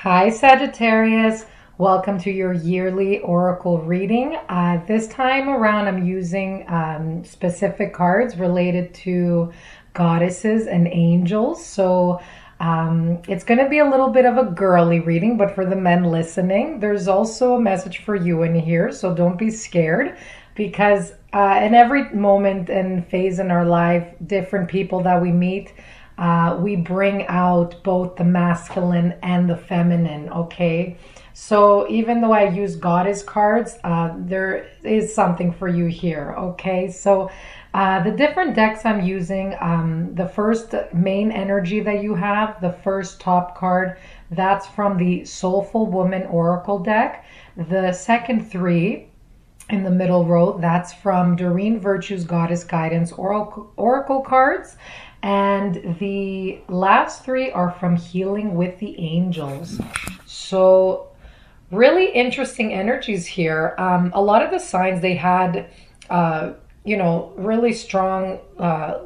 Hi, Sagittarius. Welcome to your yearly oracle reading. This time around, I'm using specific cards related to goddesses and angels. So it's going to be a little bit of a girly reading, but for the men listening, there's also a message for you in here. So don't be scared because in every moment and phase in our life, different people that we meet, we bring out both the masculine and the feminine, okay? So even though I use goddess cards, there is something for you here, okay? So the different decks I'm using, the first main energy that you have, the first top card, that's from the Soulful Woman Oracle deck. The second three in the middle row, that's from Doreen Virtue's Goddess Guidance Oracle cards. And the last three are from Healing with the Angels. So really interesting energies here. A lot of the signs, they had, really strong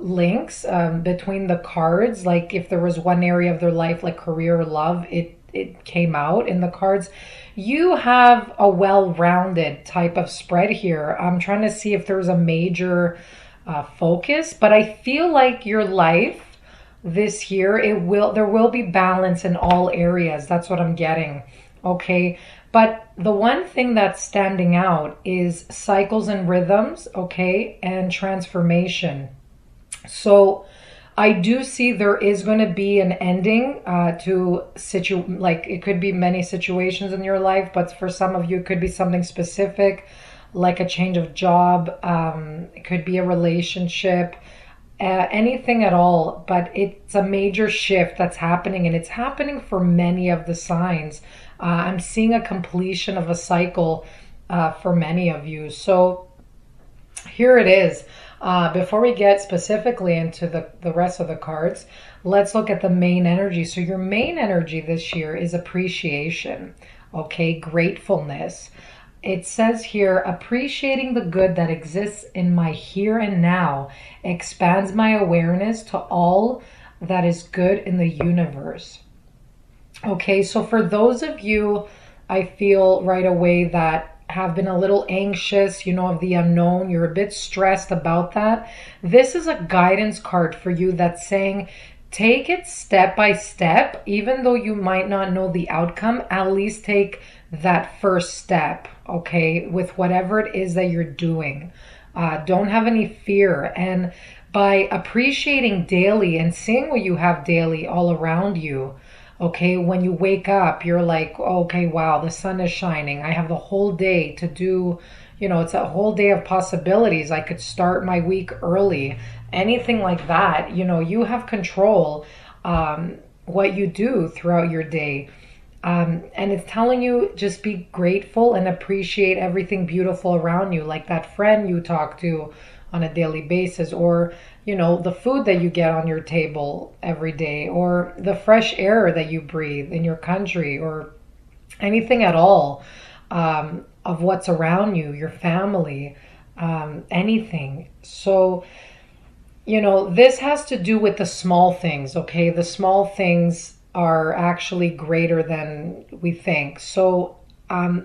links between the cards. Like if there was one area of their life, like career or love, it came out in the cards. You have a well-rounded type of spread here. I'm trying to see if there's a major focus, but I feel like your life this year, there will be balance in all areas. That's what I'm getting. Okay. But the one thing that's standing out is cycles and rhythms, okay, and transformation. So I do see there is going to be an ending to like it could be many situations in your life, but for some of you, it could be something specific, like a change of job. It could be a relationship, anything at all. But it's a major shift that's happening, and it's happening for many of the signs. I'm seeing a completion of a cycle for many of you. So here it is. Before we get specifically into the rest of the cards, let's look at the main energy. So your main energy this year is appreciation, okay, gratefulness. It says here, appreciating the good that exists in my here and now expands my awareness to all that is good in the universe. Okay, so for those of you, I feel right away that have been a little anxious, of the unknown, you're a bit stressed about that. This is a guidance card for you that's saying, take it step by step, even though you might not know the outcome, at least take that first step, okay, with whatever it is that you're doing. Don't have any fear. And by appreciating daily and seeing what you have daily all around you, okay, when you wake up, you're like, okay, wow, the sun is shining. I have the whole day to do, it's a whole day of possibilities. I could start my week early, anything like that. You have control what you do throughout your day. And it's telling you just be grateful and appreciate everything beautiful around you, like that friend you talk to on a daily basis, or the food that you get on your table every day, or the fresh air that you breathe in your country, or anything at all of what's around you, your family, anything. So this has to do with the small things, okay? The small things are actually greater than we think. So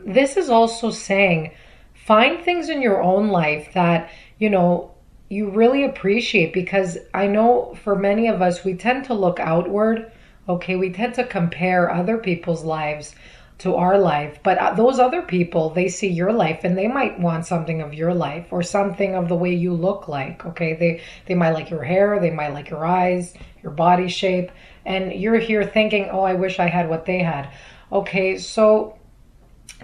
this is also saying, find things in your own life that you really appreciate, because I know for many of us, we tend to look outward, okay? We tend to compare other people's lives to our life, but those other people, they see your life and they might want something of your life or something of the way you look like, okay? They might like your hair, they might like your eyes, your body shape, and you're here thinking, oh, I wish I had what they had. Okay, so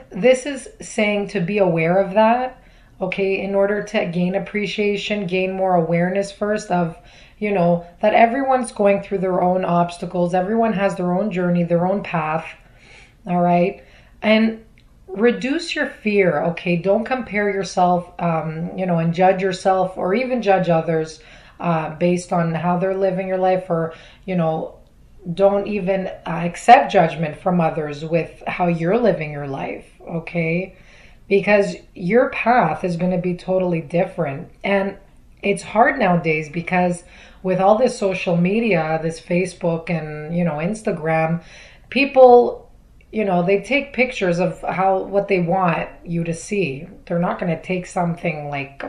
this is saying to be aware of that. Okay, in order to gain appreciation, gain more awareness first of, that everyone's going through their own obstacles. Everyone has their own journey, their own path. All right. And reduce your fear. Okay. Don't compare yourself, and judge yourself or even judge others based on how they're living your life, or, don't even accept judgment from others with how you're living your life. Okay. Because your path is going to be totally different. And it's hard nowadays because with all this social media, this Facebook and, Instagram, people you know, they take pictures of what they want you to see. They're not going to take something like,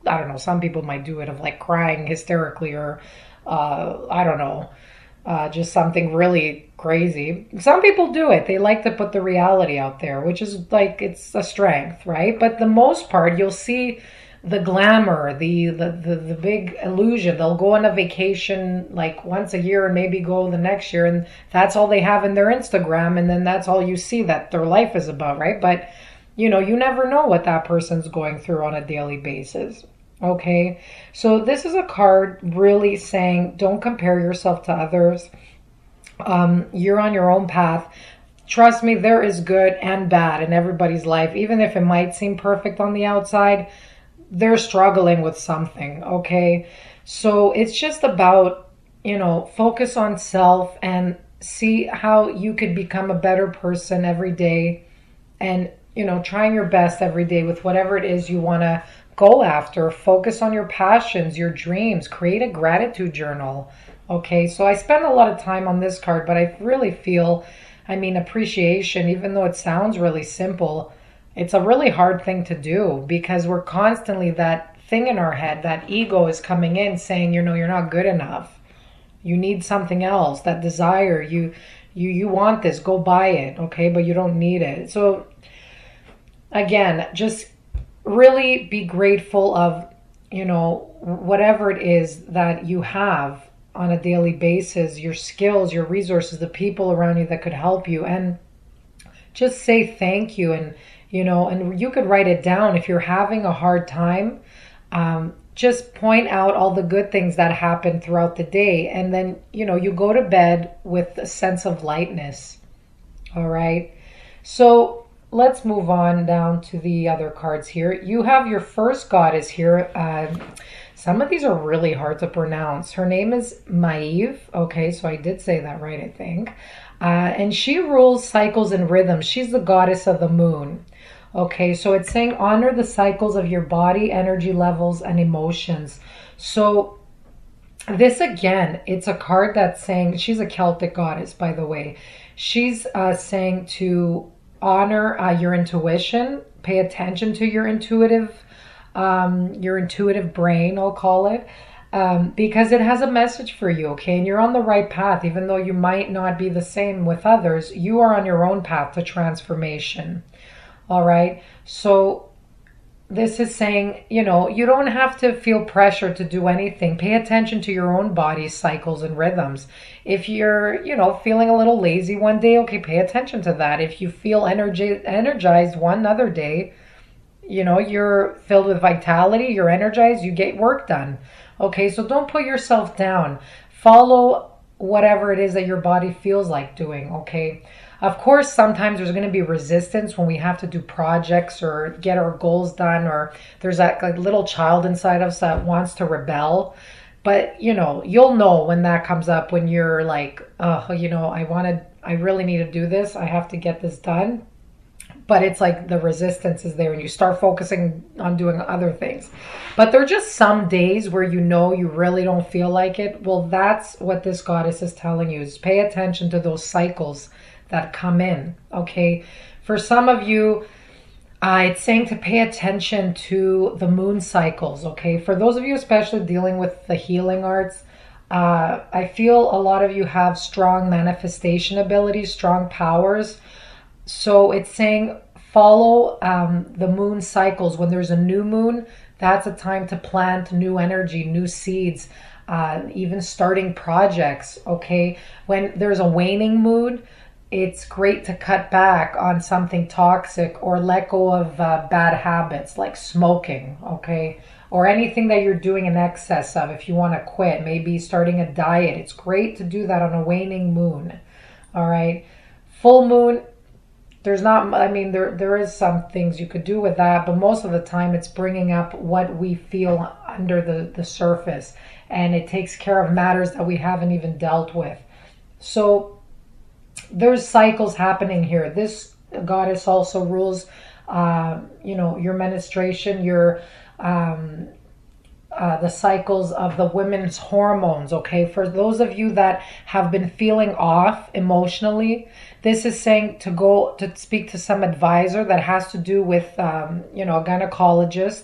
I don't know, some people might do it of like crying hysterically or, I don't know, just something really crazy. Some people do it. They like to put the reality out there, which is like, it's a strength, right? But the most part, you'll see the glamour, the big illusion. They'll go on a vacation like once a year and maybe go the next year, and that's all they have in their Instagram, and then that's all you see that their life is about, right? But you know, you never know what that person's going through on a daily basis. Okay, so this is a card really saying don't compare yourself to others. You're on your own path. Trust me, there is good and bad in everybody's life. Even if it might seem perfect on the outside, they're struggling with something, okay? So it's just about, you know, focus on self and see how you could become a better person every day, and, you know, trying your best every day with whatever it is you want to go after. Focus on your passions, your dreams, create a gratitude journal, okay? So I spend a lot of time on this card, but I really feel, I mean, appreciation, even though it sounds really simple, it's a really hard thing to do because we're constantly, that thing in our head, that ego is coming in saying, you know, you're not good enough. You need something else, that desire. You want this, go buy it, okay? But you don't need it. So again, just really be grateful of, you know, whatever it is that you have on a daily basis, your skills, your resources, the people around you that could help you, and just say thank you. And you know, and you could write it down if you're having a hard time. Just point out all the good things that happen throughout the day. And then, you know, you go to bed with a sense of lightness. All right. So let's move on down to the other cards here. You have your first goddess here. Some of these are really hard to pronounce. Her name is Maeve. Okay, so I did say that right, I think. And she rules cycles and rhythms. She's the goddess of the moon. Okay, so it's saying honor the cycles of your body, energy levels, and emotions. So this, again, it's a card that's saying, she's a Celtic goddess, by the way. She's saying to honor your intuition, pay attention to your intuitive brain, I'll call it, because it has a message for you, okay? And you're on the right path, even though you might not be the same with others. You are on your own path to transformation. All right. So this is saying, you know, you don't have to feel pressure to do anything. Pay attention to your own body's cycles and rhythms. If you're, you know, feeling a little lazy one day, okay, pay attention to that. If you feel energized one other day, you know, you're filled with vitality, you're energized, you get work done. Okay, so don't put yourself down. Follow whatever it is that your body feels like doing, okay? Of course, sometimes there's going to be resistance when we have to do projects or get our goals done, or there's that like little child inside us that wants to rebel. But, you know, you'll know when that comes up, when you're like, oh, you know, I really need to do this. I have to get this done. But it's like the resistance is there and you start focusing on doing other things. But there are just some days where you know you really don't feel like it. Well, that's what this goddess is telling you, is pay attention to those cycles that come in, okay? For some of you, it's saying to pay attention to the moon cycles, okay? For those of you especially dealing with the healing arts, I feel a lot of you have strong manifestation abilities, strong powers. So it's saying follow the moon cycles. When there's a new moon, that's a time to plant new energy, new seeds, even starting projects, okay? When there's a waning moon, it's great to cut back on something toxic or let go of bad habits like smoking, okay? Or anything that you're doing in excess of. If you want to quit, maybe starting a diet. It's great to do that on a waning moon, all right? Full moon, there's not, I mean, there is some things you could do with that, but most of the time it's bringing up what we feel under the surface, and it takes care of matters that we haven't even dealt with. So there's cycles happening here. This goddess also rules, you know, your menstruation, your the cycles of the women's hormones. Okay, for those of you that have been feeling off emotionally, this is saying to go to speak to some advisor that has to do with you know, a gynecologist,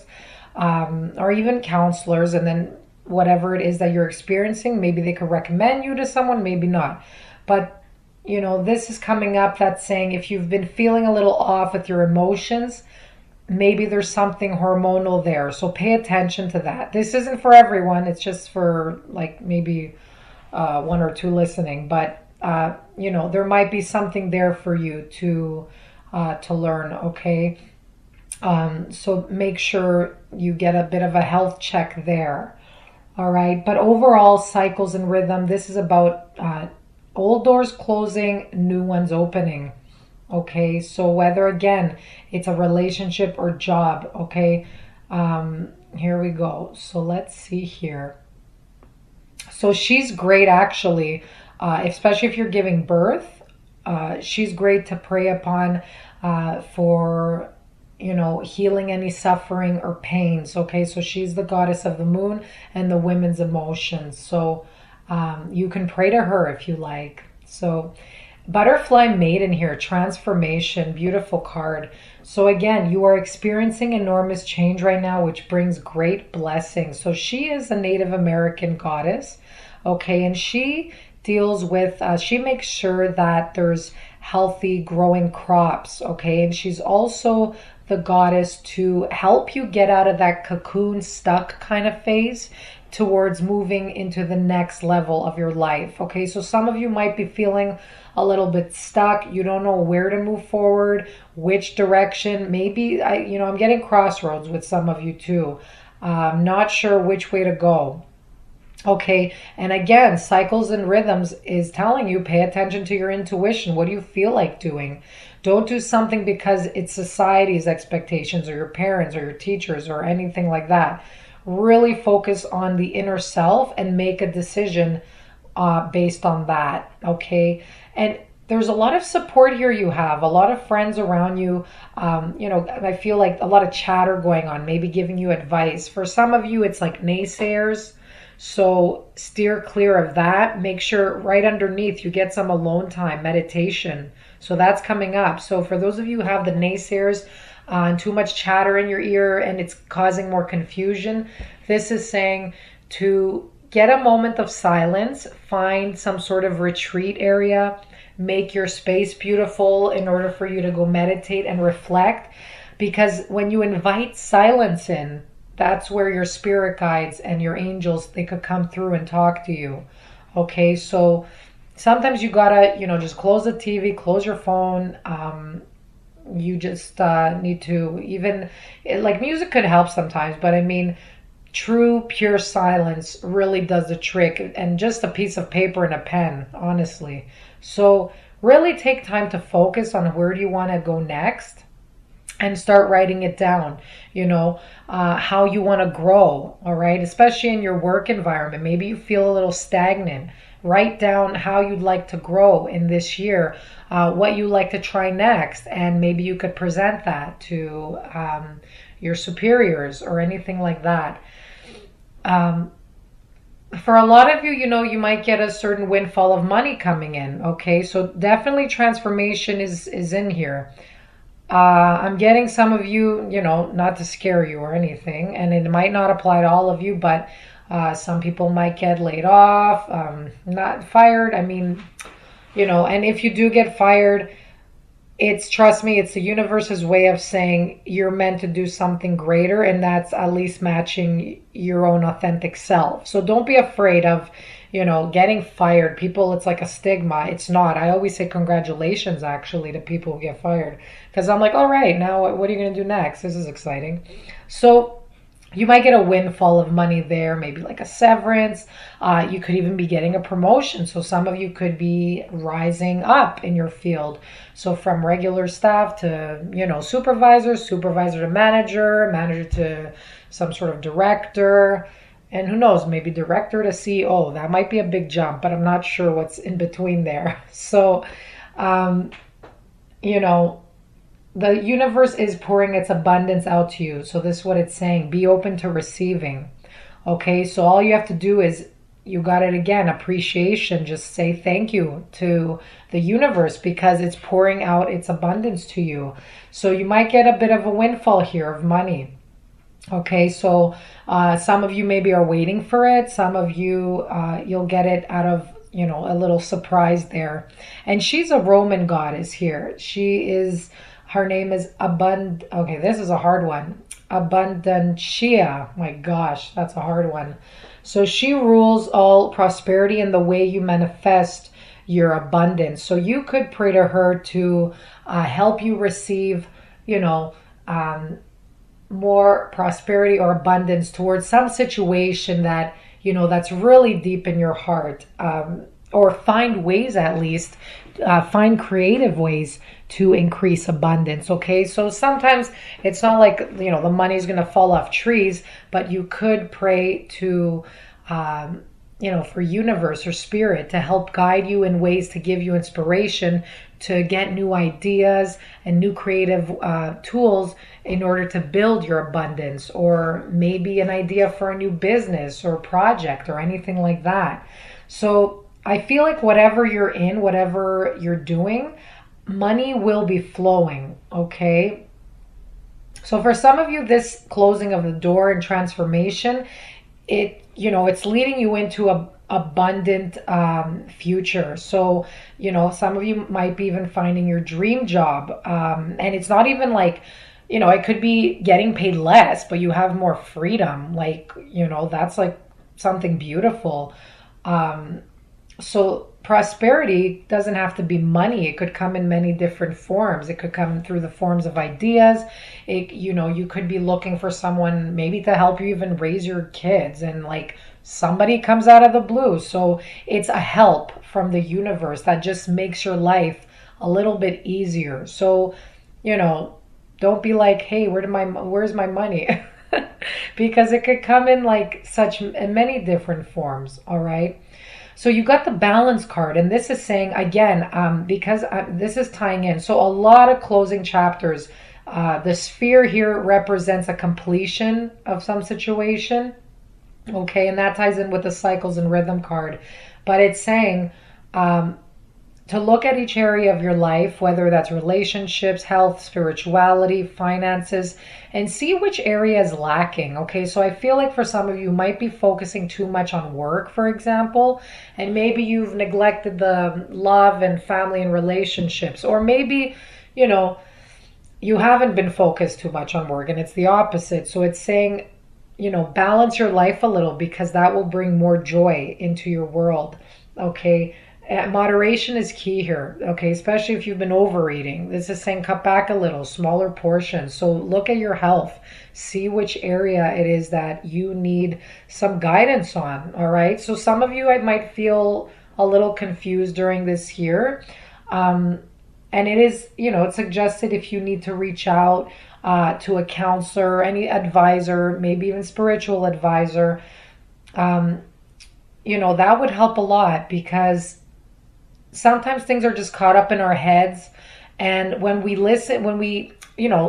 or even counselors, and then whatever it is that you're experiencing, maybe they could recommend you to someone, maybe not. But you know, this is coming up that's saying if you've been feeling a little off with your emotions, maybe there's something hormonal there. So pay attention to that. This isn't for everyone. It's just for like maybe one or two listening. But you know, there might be something there for you to learn. Okay. So make sure you get a bit of a health check there. All right. But overall, cycles and rhythm. This is about old doors closing, new ones opening. Okay, so whether again it's a relationship or job. Okay, here we go. So let's see here. So she's great actually, especially if you're giving birth. She's great to pray upon for, you know, healing any suffering or pains. Okay, so she's the goddess of the moon and the women's emotions. So you can pray to her if you like. So Butterfly Maiden here, transformation, beautiful card. So again, you are experiencing enormous change right now, which brings great blessings. So she is a Native American goddess, okay, and she deals with, she makes sure that there's healthy growing crops, okay, and she's also the goddess to help you get out of that cocoon stuck kind of phase towards moving into the next level of your life. Okay, so some of you might be feeling a little bit stuck. You don't know where to move forward, which direction. Maybe I'm getting crossroads with some of you too. I'm not sure which way to go. Okay, and again, cycles and rhythms is telling you pay attention to your intuition. What do you feel like doing? Don't do something because it's society's expectations or your parents or your teachers or anything like that. Really focus on the inner self and make a decision based on that. Okay, and there's a lot of support here. You have a lot of friends around you. You know, I feel like a lot of chatter going on, maybe giving you advice. For some of you, it's like naysayers. So steer clear of that. Make sure right underneath you get some alone time, meditation. So that's coming up. So for those of you who have the naysayers, and too much chatter in your ear and it's causing more confusion, this is saying to get a moment of silence, find some sort of retreat area, make your space beautiful in order for you to go meditate and reflect. Because when you invite silence in, that's where your spirit guides and your angels, they could come through and talk to you. Okay, so sometimes you gotta, you know, just close the TV, close your phone. You just need to, even like music could help sometimes, but I mean, true pure silence really does the trick, and just a piece of paper and a pen, honestly. So really take time to focus on where do you want to go next and start writing it down, you know, how you want to grow. All right, especially in your work environment, maybe you feel a little stagnant. Write down how you'd like to grow in this year, what you like to try next, and maybe you could present that to your superiors or anything like that. For a lot of you, you know, you might get a certain windfall of money coming in. Okay, so definitely transformation is in here. I'm getting some of you, you know, not to scare you or anything, and it might not apply to all of you, but some people might get laid off, not fired. I mean, you know, and if you do get fired, trust me, it's the universe's way of saying you're meant to do something greater, and that's at least matching your own authentic self. So don't be afraid of, you know, getting fired. People, it's like a stigma. It's not. I always say congratulations, actually, to people who get fired, because I'm like, all right, now what are you going to do next? This is exciting. So you might get a windfall of money there, maybe like a severance. You could even be getting a promotion. So some of you could be rising up in your field. So from regular staff to, you know, supervisor to manager, manager to some sort of director. And who knows, maybe director to CEO. That might be a big jump, but I'm not sure what's in between there. So, you know, the universe is pouring its abundance out to you. So this is what it's saying. Be open to receiving. Okay, so all you have to do is, you got it again, appreciation. Just say thank you to the universe because it's pouring out its abundance to you. So you might get a bit of a windfall here of money. Okay, so some of you maybe are waiting for it. Some of you, you'll get it out of, a little surprise there. And she's a Roman goddess here. Her name is okay, this is a hard one. Abundantia. My gosh, that's a hard one. So she rules all prosperity and the way you manifest your abundance. So you could pray to her to help you receive, more prosperity or abundance towards some situation that, that's really deep in your heart. Or find ways, at least, find creative ways to increase abundance. Okay, so sometimes it's not like, the money's going to fall off trees, but you could pray to, for universe or spirit to help guide you in ways to give you inspiration to get new ideas and new creative tools in order to build your abundance, or maybe an idea for a new business or project or anything like that. So I feel like whatever you're in, whatever you're doing, money will be flowing, okay? So for some of you, this closing of the door and transformation, it's leading you into a abundant future. So, some of you might be even finding your dream job. And it's not even like, it could be getting paid less, but you have more freedom. Like, that's like something beautiful. So prosperity doesn't have to be money. It could come in many different forms. It could come through the forms of ideas. You could be looking for someone maybe to help you even raise your kids, and like somebody comes out of the blue. So it's a help from the universe that just makes your life a little bit easier. So, don't be like, hey, where's my money? Because it could come in like in many different forms. All right. So you got the balance card, and this is saying, again, because this is tying in. So a lot of closing chapters. The sphere here represents a completion of some situation. Okay, and that ties in with the cycles and rhythm card. But it's saying to look at each area of your life, whether that's relationships, health, spirituality, finances, and see which area is lacking. Okay, so I feel like for some of you might be focusing too much on work, for example, and maybe you've neglected the love and family and relationships, or maybe, you haven't been focused too much on work and it's the opposite. So it's saying, balance your life a little, because that will bring more joy into your world. Okay. Moderation is key here, okay, especially if you've been overeating. This is saying cut back a little, smaller portions. So look at your health, see which area it is that you need some guidance on, all right? So some of you, I might feel a little confused during this year. And it is, it's suggested if you need to reach out to a counselor, any advisor, maybe even spiritual advisor, that would help a lot, because sometimes things are just caught up in our heads. And when we listen, when we,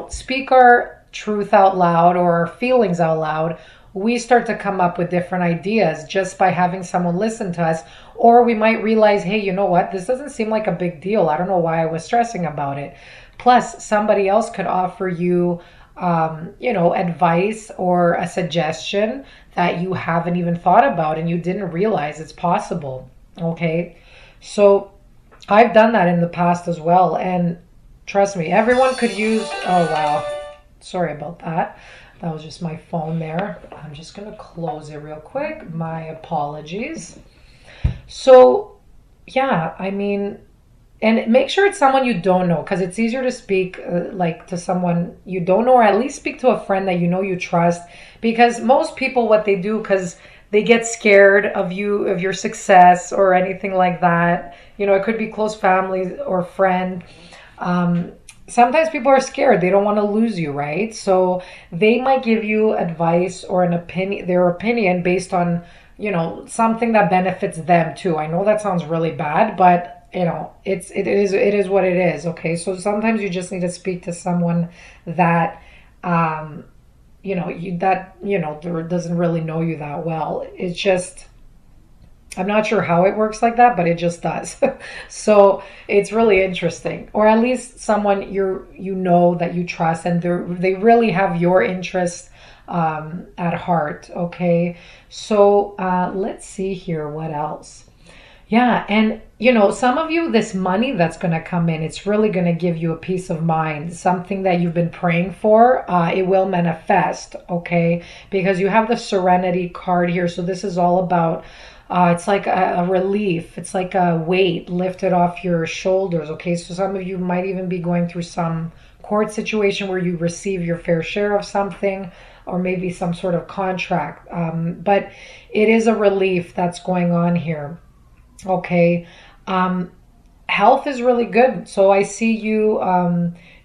speak our truth out loud or our feelings out loud, we start to come up with different ideas just by having someone listen to us. Or we might realize, hey, you know what? This doesn't seem like a big deal. I don't know why I was stressing about it. Plus, somebody else could offer you, advice or a suggestion that you haven't even thought about and you didn't realize it's possible. Okay. So I've done that in the past as well. And trust me, everyone could use, oh, wow. Sorry about that. That was just my phone there. I'm just going to close it real quick. My apologies. So, yeah, and make sure it's someone you don't know, because it's easier to speak to someone you don't know, or at least speak to a friend that you trust. Because most people, what they do, because they get scared of your success or anything like that. It could be close family or friend. Sometimes people are scared. They don't want to lose you, right? So they might give you advice or their opinion based on, something that benefits them too. I know that sounds really bad, but it is what it is. Okay. So sometimes you just need to speak to someone that, doesn't really know you that well. It's just, I'm not sure how it works like that, but it just does. So it's really interesting, or at least someone that you trust, and they really have your interest at heart. Okay, so let's see here. What else? Yeah, and some of you, this money that's going to come in, it's really going to give you a peace of mind. Something that you've been praying for, it will manifest, okay? Because you have the serenity card here. So this is all about, it's like a relief. It's like a weight lifted off your shoulders, okay? So some of you might even be going through some court situation where you receive your fair share of something, or maybe some sort of contract. But it is a relief that's going on here. Okay. Health is really good. So I see you,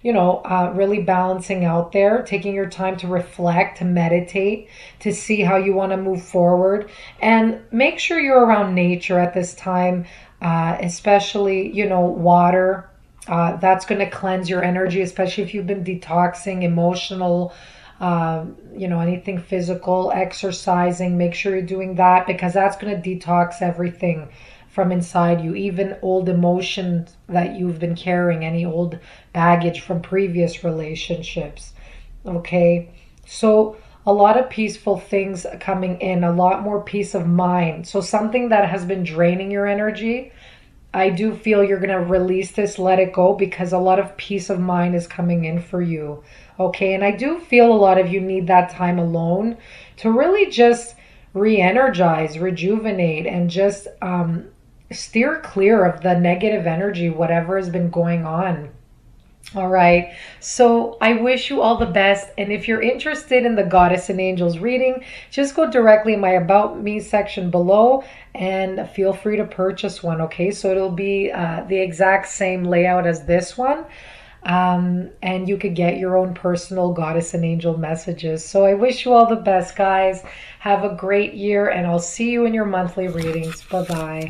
really balancing out there, taking your time to reflect, to meditate, to see how you want to move forward. And make sure you're around nature at this time, especially, water. That's going to cleanse your energy, especially if you've been detoxing, emotional, anything physical, exercising. Make sure you're doing that, because that's going to detox everything from inside you, even old emotions that you've been carrying, any old baggage from previous relationships. Okay, so a lot of peaceful things coming in, a lot more peace of mind. So something that has been draining your energy, I do feel you're going to release this, let it go, because a lot of peace of mind is coming in for you. Okay, and I do feel a lot of you need that time alone to really just re-energize, rejuvenate, and just steer clear of the negative energy, whatever has been going on. All right, so I wish you all the best. And if you're interested in the Goddess and Angels reading, just go directly in my About Me section below and feel free to purchase one. Okay, so it'll be the exact same layout as this one. And you could get your own personal Goddess and Angel messages. So I wish you all the best, guys. Have a great year, and I'll see you in your monthly readings. Bye-bye.